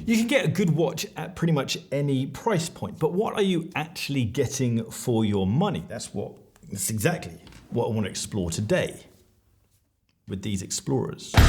You can get a good watch at pretty much any price point, but what are you actually getting for your money? That's exactly what I want to explore today with these Explorers. I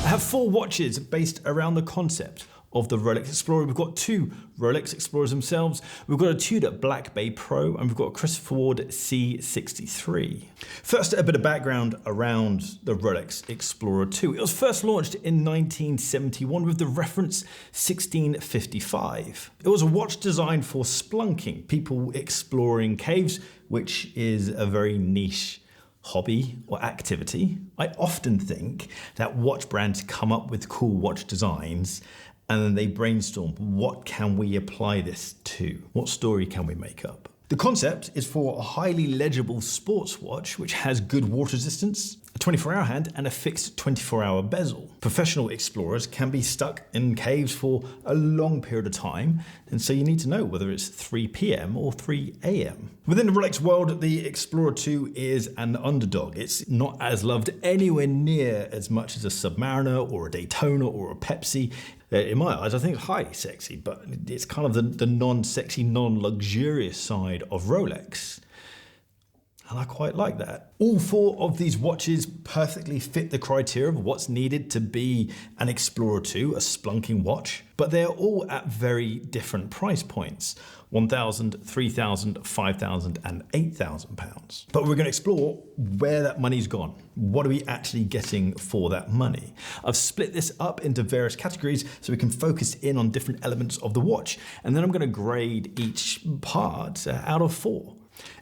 have 4 watches based around the concept of the Rolex Explorer. We've got 2 Rolex Explorers themselves. We've got a Tudor Black Bay Pro, and we've got a Christopher Ward C63. First, a bit of background around the Rolex Explorer II. It was first launched in 1971 with the reference 1655. It was a watch designed for splunking, people exploring caves, which is a very niche hobby or activity. I often think that watch brands come up with cool watch designs and then they brainstorm, what can we apply this to? What story can we make up? The concept is for a highly legible sports watch which has good water resistance, a 24-hour hand and a fixed 24-hour bezel. Professional explorers can be stuck in caves for a long period of time, and so you need to know whether it's 3 p.m. or 3 a.m. Within the Rolex world, the Explorer II is an underdog. It's not as loved anywhere near as much as a Submariner or a Daytona or a Pepsi. In my eyes, I think it's highly sexy, but it's kind of the non-sexy, non-luxurious side of Rolex. And I quite like that. All 4 of these watches perfectly fit the criteria of what's needed to be an Explorer II, a splunking watch, but they're all at very different price points. £1,000, £3,000, £5,000 and £8,000. But we're going to explore where that money's gone. What are we actually getting for that money? I've split this up into various categories so we can focus in on different elements of the watch, and then I'm going to grade each part out of 4.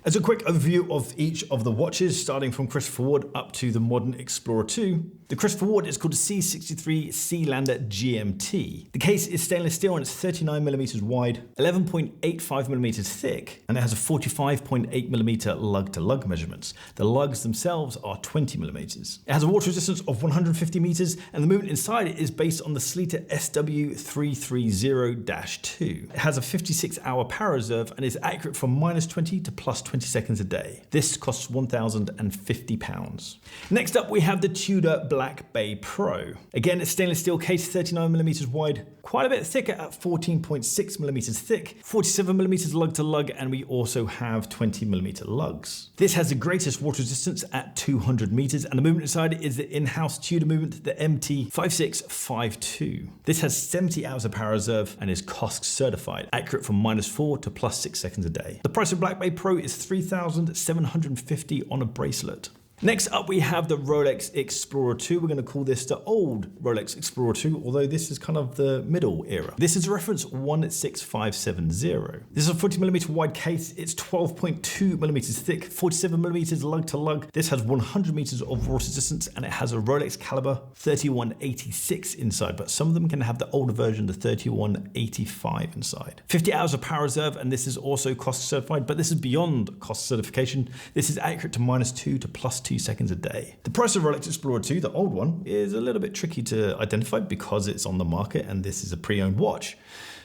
As a quick overview of each of the watches, starting from Christopher Ward up to the modern Explorer II. The Christopher Ward is called a C63 Sealander GMT. The case is stainless steel and it's 39mm wide, 11.85mm thick, and it has a 45.8mm lug-to-lug measurements. The lugs themselves are 20mm. It has a water resistance of 150 meters, and the movement inside it is based on the Sleater SW330-2. It has a 56-hour power reserve and is accurate from -20 to plus 20 seconds a day. This costs £1,050. Next up, we have the Tudor Black Bay Pro. Again, it's stainless steel case, 39mm wide, quite a bit thicker at 14.6mm thick, 47mm lug to lug, and we also have 20mm lugs. This has the greatest water resistance at 200 meters, and the movement inside is the in-house Tudor movement, the MT5652. This has 70 hours of power reserve and is COSC certified, accurate from -4 to plus 6 seconds a day. The price of Black Bay Pro is $3,750 on a bracelet. Next up, we have the Rolex Explorer II. We're going to call this the old Rolex Explorer II, although this is kind of the middle era. This is reference 16570. This is a 40mm wide case. It's 12.2mm thick, 47mm lug to lug. This has 100 meters of water resistance, and it has a Rolex caliber 3186 inside, but some of them can have the older version, the 3185 inside. 50 hours of power reserve, and this is also COSC certified, but this is beyond COSC certification. This is accurate to -2 to plus 2 seconds a day. The price of Rolex Explorer II, the old one, is a little bit tricky to identify because it's on the market and this is a pre-owned watch.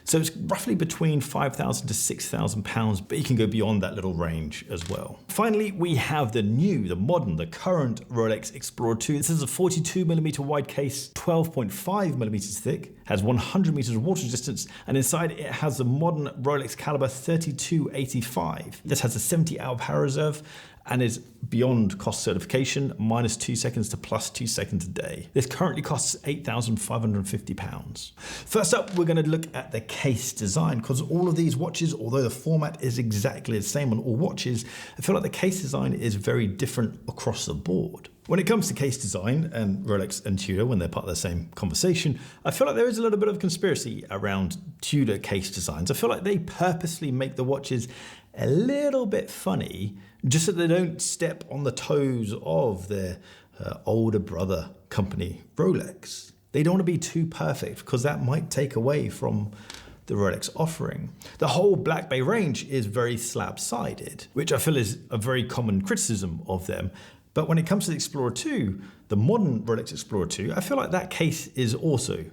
So it's roughly between £5,000 to £6,000, but you can go beyond that little range as well. Finally, we have the new, the modern, the current Rolex Explorer II. This is a 42mm wide case, 12.5mm thick, has 100 meters of water resistance, and inside it has the modern Rolex caliber 3285. This has a 70-hour power reserve and is beyond COSC certification, -2 seconds to plus 2 seconds a day. This currently costs £8,550. First up, we're going to look at the case design, because all of these watches, although the format is exactly the same on all watches, I feel like the case design is very different across the board. When it comes to case design, and Rolex and Tudor, when they're part of the same conversation, I feel like there is a little bit of conspiracy around Tudor case designs. I feel like they purposely make the watches a little bit funny, just so they don't step on the toes of their older brother company, Rolex. They don't want to be too perfect because that might take away from the Rolex offering. The whole Black Bay range is very slab-sided, which I feel is a very common criticism of them. But when it comes to the Explorer II, the modern Rolex Explorer II, I feel like that case is also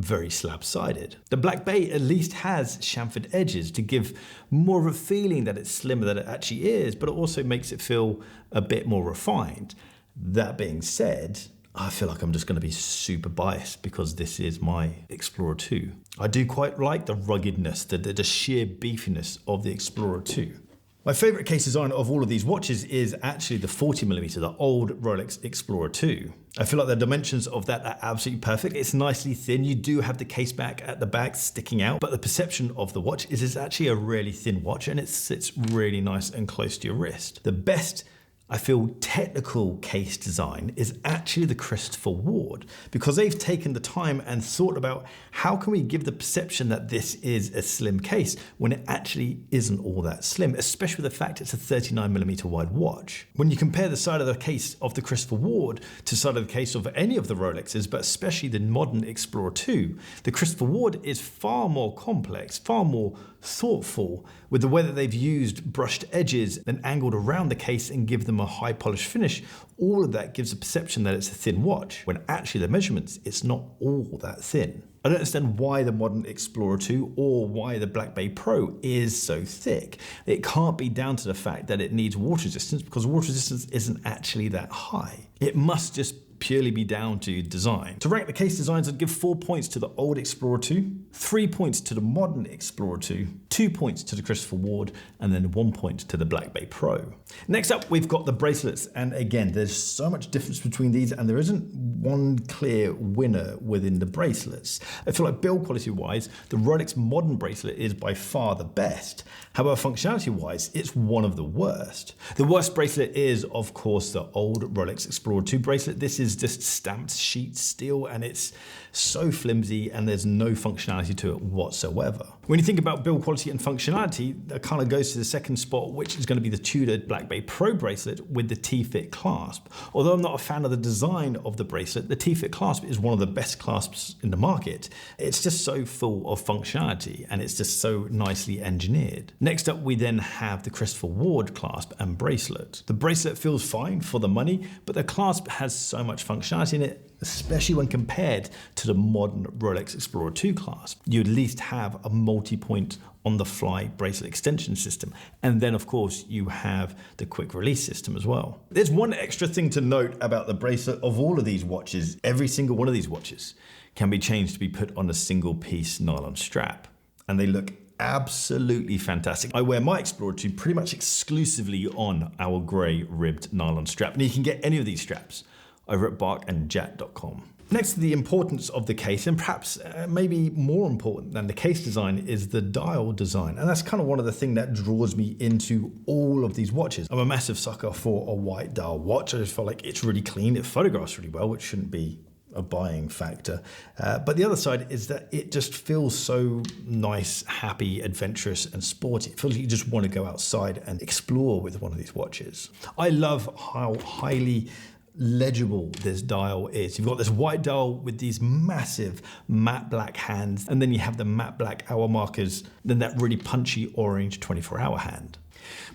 very slab-sided. The Black Bay at least has chamfered edges to give more of a feeling that it's slimmer than it actually is, but it also makes it feel a bit more refined. That being said, I feel like I'm just going to be super biased because this is my Explorer II. I do quite like the ruggedness, the sheer beefiness of the Explorer II. My favorite case design of all of these watches is actually the 40mm, the old Rolex Explorer II. I feel like the dimensions of that are absolutely perfect. It's nicely thin. You do have the case back at the back sticking out, but the perception of the watch is it's actually a really thin watch and it sits really nice and close to your wrist. The best, I feel, technical case design is actually the Christopher Ward, because they've taken the time and thought about how can we give the perception that this is a slim case when it actually isn't all that slim, especially with the fact it's a 39mm wide watch. When you compare the side of the case of the Christopher Ward to the side of the case of any of the Rolexes, but especially the modern Explorer II, the Christopher Ward is far more complex, far more thoughtful, with the way that they've used brushed edges and angled around the case and give them a high polished finish. All of that gives a perception that it's a thin watch, when actually the measurements, it's not all that thin. I don't understand why the modern Explorer II or why the Black Bay Pro is so thick. It can't be down to the fact that it needs water resistance, because water resistance isn't actually that high. It must just purely be down to design. To rank the case designs, I'd give 4 points to the old Explorer II, 3 points to the modern Explorer II, 2 points to the Christopher Ward, and then 1 point to the Black Bay Pro. Next up, we've got the bracelets. And again, there's so much difference between these and there isn't one clear winner within the bracelets. I feel like build quality wise, the Rolex modern bracelet is by far the best. However, functionality wise, it's one of the worst. The worst bracelet is, of course, the old Rolex Explorer II bracelet. This is just stamped sheet steel and it's so flimsy and there's no functionality to it whatsoever. When you think about build quality and functionality, that kind of goes to the second spot, which is going to be the Tudor Black Bay Pro bracelet with the T-fit clasp. Although I'm not a fan of the design of the bracelet, the T-fit clasp is one of the best clasps in the market. It's just so full of functionality and it's just so nicely engineered. Next up, we then have the Christopher Ward clasp and bracelet. The bracelet feels fine for the money, but the clasp has so much functionality in it, especially when compared to the modern Rolex Explorer II clasp. You at least have a multi-point on-the-fly bracelet extension system. And then, of course, you have the quick release system as well. There's one extra thing to note about the bracelet of all of these watches. Every single one of these watches can be changed to be put on a single piece nylon strap. And they look absolutely fantastic. I wear my Explorer II pretty much exclusively on our grey ribbed nylon strap. And you can get any of these straps over at barkandjat.com. Next to the importance of the case, and perhaps maybe more important than the case design, is the dial design. And that's kind of one of the things that draws me into all of these watches. I'm a massive sucker for a white dial watch. I just feel like it's really clean. It photographs really well, which shouldn't be a buying factor. But the other side is that it just feels so nice, happy, adventurous, and sporty. It feels like you just want to go outside and explore with one of these watches. I love how highly legible this dial is. You've got this white dial with these massive matte black hands, and then you have the matte black hour markers, then that really punchy orange 24-hour hand.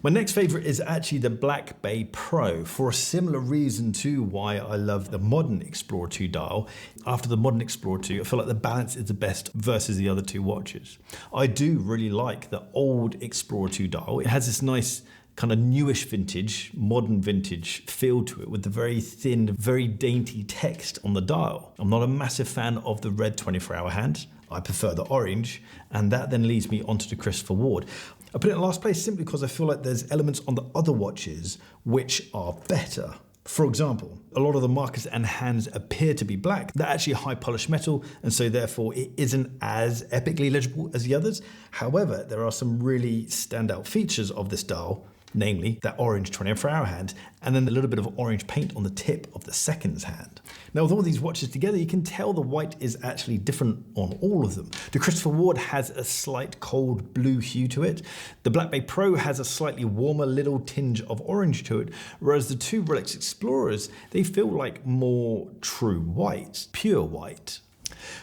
My next favorite is actually the Black Bay Pro, for a similar reason to why I love the modern Explorer II dial. After the modern Explorer II, I feel like the balance is the best versus the other two watches. I do really like the old Explorer II dial. It has this nice kind of newish vintage, modern vintage feel to it with the very thin, very dainty text on the dial. I'm not a massive fan of the red 24-hour hand. I prefer the orange, and that then leads me onto the Christopher Ward. I put it in last place simply because I feel like there's elements on the other watches which are better. For example, a lot of the markers and hands appear to be black. They're actually high polished metal, and so therefore it isn't as epically legible as the others. However, there are some really standout features of this dial, namely that orange 24-hour hand, and then a little bit of orange paint on the tip of the seconds hand. Now, with all these watches together, you can tell the white is actually different on all of them. The Christopher Ward has a slight cold blue hue to it. The Black Bay Pro has a slightly warmer little tinge of orange to it, whereas the two Rolex Explorers, they feel like more true white, pure white.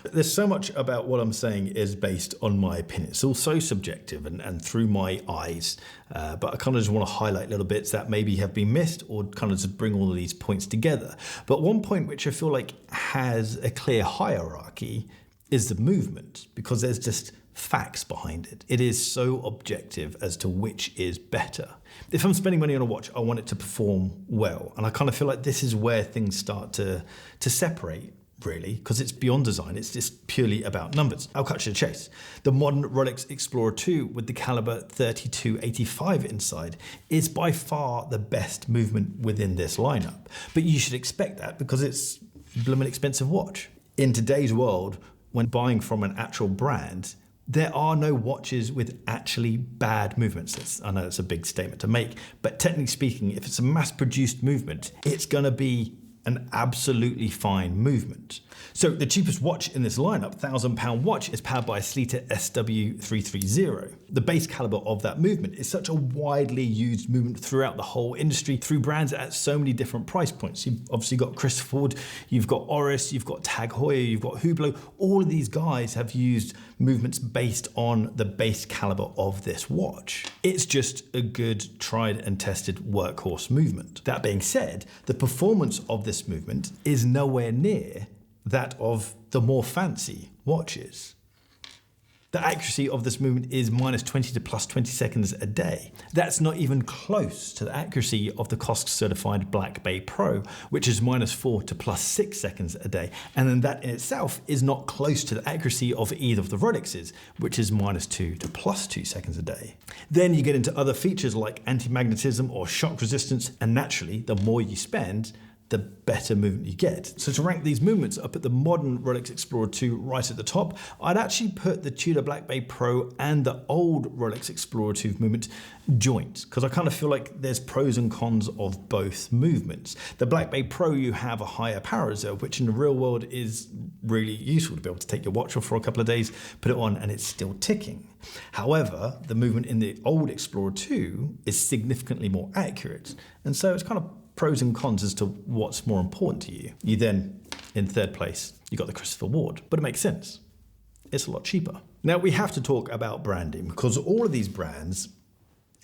There's so much about what I'm saying is based on my opinion. It's all so subjective and through my eyes, but I kind of just want to highlight little bits that maybe have been missed or kind of just bring all of these points together. But one point which I feel like has a clear hierarchy is the movement, because there's just facts behind it. It is so objective as to which is better. If I'm spending money on a watch, I want it to perform well. And I kind of feel like this is where things start to separate, really, because it's beyond design. It's just purely about numbers. I'll cut to the chase. The modern Rolex Explorer II with the caliber 3285 inside is by far the best movement within this lineup. But you should expect that because it's a blooming expensive watch. In today's world, when buying from an actual brand, there are no watches with actually bad movements. I know it's a big statement to make, but technically speaking, if it's a mass-produced movement, it's going to be an absolutely fine movement. So the cheapest watch in this lineup, £1,000 watch, is powered by a Sleater SW330. The base caliber of that movement is such a widely used movement throughout the whole industry through brands at so many different price points. You've obviously got Christopher Ford, you've got Oris, you've got Tag Heuer, you've got Hublot. All of these guys have used movements based on the base caliber of this watch. It's just a good, tried and tested workhorse movement. That being said, the performance of this movement is nowhere near that of the more fancy watches. The accuracy of this movement is -20 to +20 seconds a day. That's not even close to the accuracy of the COSC certified Black Bay Pro, which is -4 to +6 seconds a day. And then that in itself is not close to the accuracy of either of the Rolexes, which is -2 to +2 seconds a day. Then you get into other features like anti-magnetism or shock resistance, and naturally, the more you spend, the better movement you get. So to rank these movements, I put the modern Rolex Explorer II right at the top. I'd actually put the Tudor Black Bay Pro and the old Rolex Explorer II movement joint, because I kind of feel like there's pros and cons of both movements. The Black Bay Pro, you have a higher power reserve, which in the real world is really useful to be able to take your watch off for a couple of days, put it on, and it's still ticking. However, the movement in the old Explorer II is significantly more accurate, and so it's kind of pros and cons as to what's more important to you. You then, in third place, you got the Christopher Ward, but it makes sense. It's a lot cheaper. Now we have to talk about branding, because all of these brands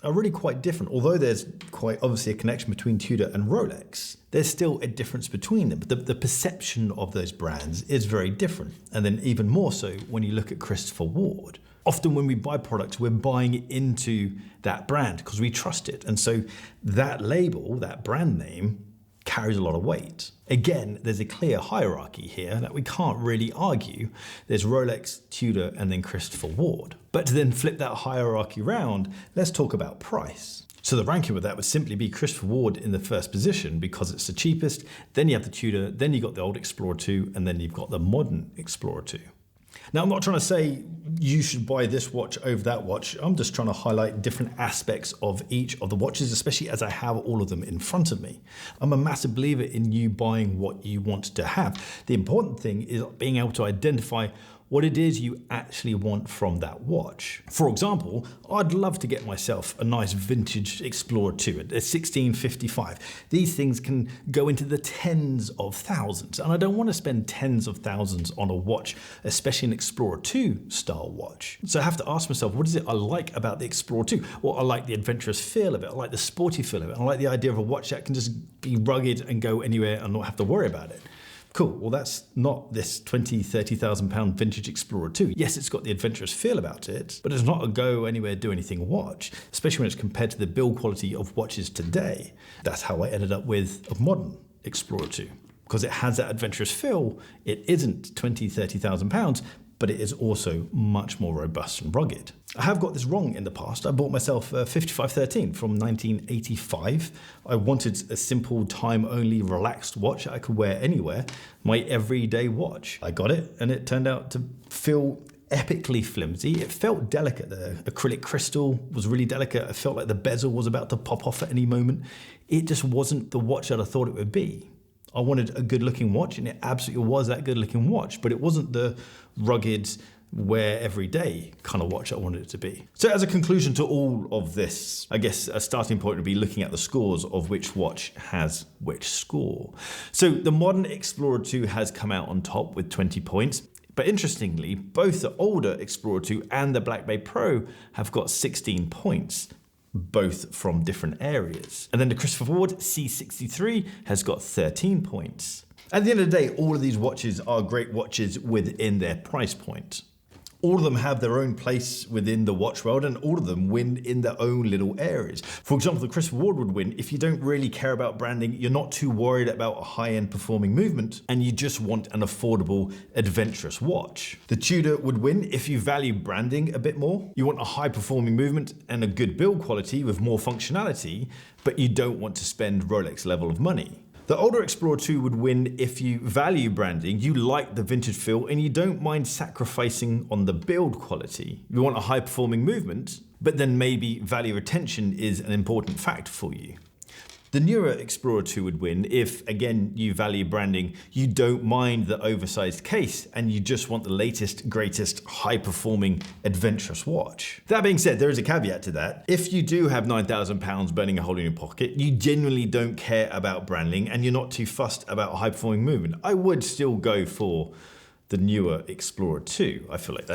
are really quite different. Although there's quite obviously a connection between Tudor and Rolex, there's still a difference between them. But the perception of those brands is very different. And then even more so when you look at Christopher Ward. Often when we buy products, we're buying into that brand because we trust it. And so that label, that brand name, carries a lot of weight. Again, there's a clear hierarchy here that we can't really argue. There's Rolex, Tudor, and then Christopher Ward. But to then flip that hierarchy round, let's talk about price. So the ranking with that would simply be Christopher Ward in the first position because it's the cheapest. Then you have the Tudor, then you've got the old Explorer II, and then you've got the modern Explorer II. Now, I'm not trying to say you should buy this watch over that watch. I'm just trying to highlight different aspects of each of the watches, especially as I have all of them in front of me. I'm a massive believer in you buying what you want to have. The important thing is being able to identify what it is you actually want from that watch. For example, I'd love to get myself a nice vintage Explorer II, a 1655. These things can go into the tens of thousands, and I don't want to spend tens of thousands on a watch, especially an Explorer II style watch. So I have to ask myself, what is it I like about the Explorer II? Well, I like the adventurous feel of it, I like the sporty feel of it, I like the idea of a watch that can just be rugged and go anywhere and not have to worry about it. Cool, well that's not this £20,000, £30,000 vintage Explorer II. Yes, it's got the adventurous feel about it, but it's not a go anywhere, do anything watch, especially when it's compared to the build quality of watches today. That's how I ended up with a modern Explorer II, because it has that adventurous feel. It isn't £20,000, £30,000, but it is also much more robust and rugged. I have got this wrong in the past. I bought myself a 5513 from 1985. I wanted a simple time-only relaxed watch I could wear anywhere, my everyday watch. I got it, and it turned out to feel epically flimsy. It felt delicate. The acrylic crystal was really delicate. I felt like the bezel was about to pop off at any moment. It just wasn't the watch that I thought it would be. I wanted a good looking watch, and it absolutely was that good looking watch, but it wasn't the rugged, wear every day kind of watch I wanted it to be. So as a conclusion to all of this, I guess a starting point would be looking at the scores of which watch has which score. So the modern Explorer II has come out on top with 20 points. But interestingly, both the older Explorer II and the Black Bay Pro have got 16 points. both from different areas. And then the Christopher Ward C63 has got 13 points. At the end of the day, all of these watches are great watches within their price point. All of them have their own place within the watch world, and all of them win in their own little areas. For example, the Christopher Ward would win if you don't really care about branding, you're not too worried about a high-end performing movement, and you just want an affordable, adventurous watch. The Tudor would win if you value branding a bit more. You want a high-performing movement and a good build quality with more functionality, but you don't want to spend Rolex level of money. The older Explorer II would win if you value branding, you like the vintage feel, and you don't mind sacrificing on the build quality. You want a high performing movement, but then maybe value retention is an important factor for you. The newer Explorer II would win if, again, you value branding, you don't mind the oversized case, and you just want the latest, greatest, high-performing, adventurous watch. That being said, there is a caveat to that. If you do have £9,000 burning a hole in your pocket, you genuinely don't care about branding, and you're not too fussed about a high-performing movement, I would still go for the newer Explorer II. I feel like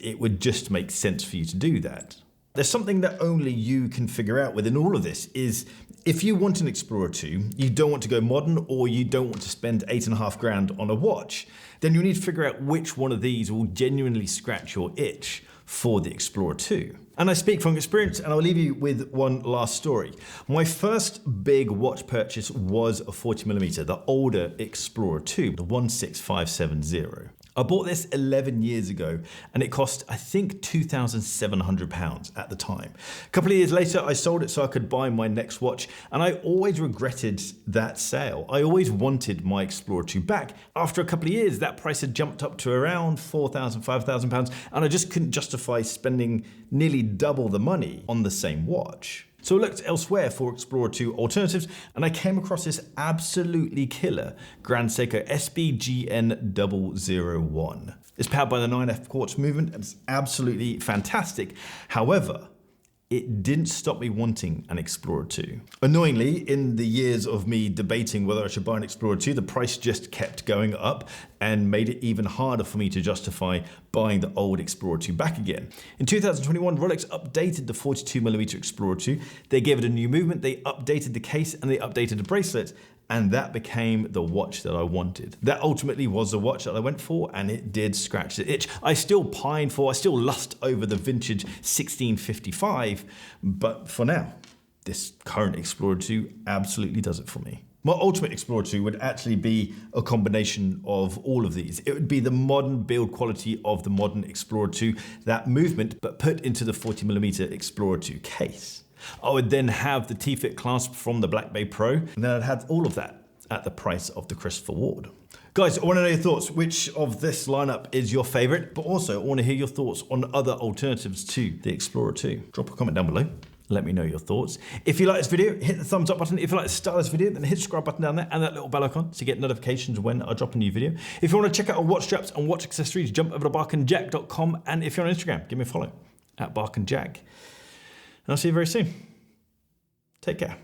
it would just make sense for you to do that. There's something that only you can figure out within all of this is if you want an Explorer II, you don't want to go modern or you don't want to spend $8.5 grand on a watch, then you need to figure out which one of these will genuinely scratch your itch for the Explorer II. And I speak from experience, and I'll leave you with one last story. My first big watch purchase was a 40mm, the older Explorer II, the 16570. I bought this 11 years ago and it cost, I think, £2,700 at the time. A couple of years later, I sold it so I could buy my next watch, and I always regretted that sale. I always wanted my Explorer II back. After a couple of years, that price had jumped up to around £4,000, £5,000, and I just couldn't justify spending nearly double the money on the same watch. So I looked elsewhere for Explorer II alternatives, and I came across this absolutely killer Grand Seiko SBGN001. It's powered by the 9F quartz movement, and it's absolutely fantastic. However, it didn't stop me wanting an Explorer II. Annoyingly, in the years of me debating whether I should buy an Explorer II, the price just kept going up and made it even harder for me to justify buying the old Explorer II back again. In 2021, Rolex updated the 42mm Explorer II. They gave it a new movement, they updated the case, and they updated the bracelet. And that became the watch that I wanted. That ultimately was the watch that I went for, and it did scratch the itch. I still lust over the vintage 1655, but for now, this current Explorer II absolutely does it for me. My ultimate Explorer II would actually be a combination of all of these. It would be the modern build quality of the modern Explorer II, that movement, but put into the 40mm Explorer II case. I would then have the T-Fit clasp from the Black Bay Pro, and then I'd have all of that at the price of the Christopher Ward. Guys, I want to know your thoughts. Which of this lineup is your favorite? But also, I want to hear your thoughts on other alternatives to the Explorer II. Drop a comment down below. Let me know your thoughts. If you like this video, hit the thumbs up button. If you like the style of this video, then hit the subscribe button down there and that little bell icon to get notifications when I drop a new video. If you want to check out our watch straps and watch accessories, jump over to barkandjack.com. And if you're on Instagram, give me a follow at barkandjack. And I'll see you very soon. Take care.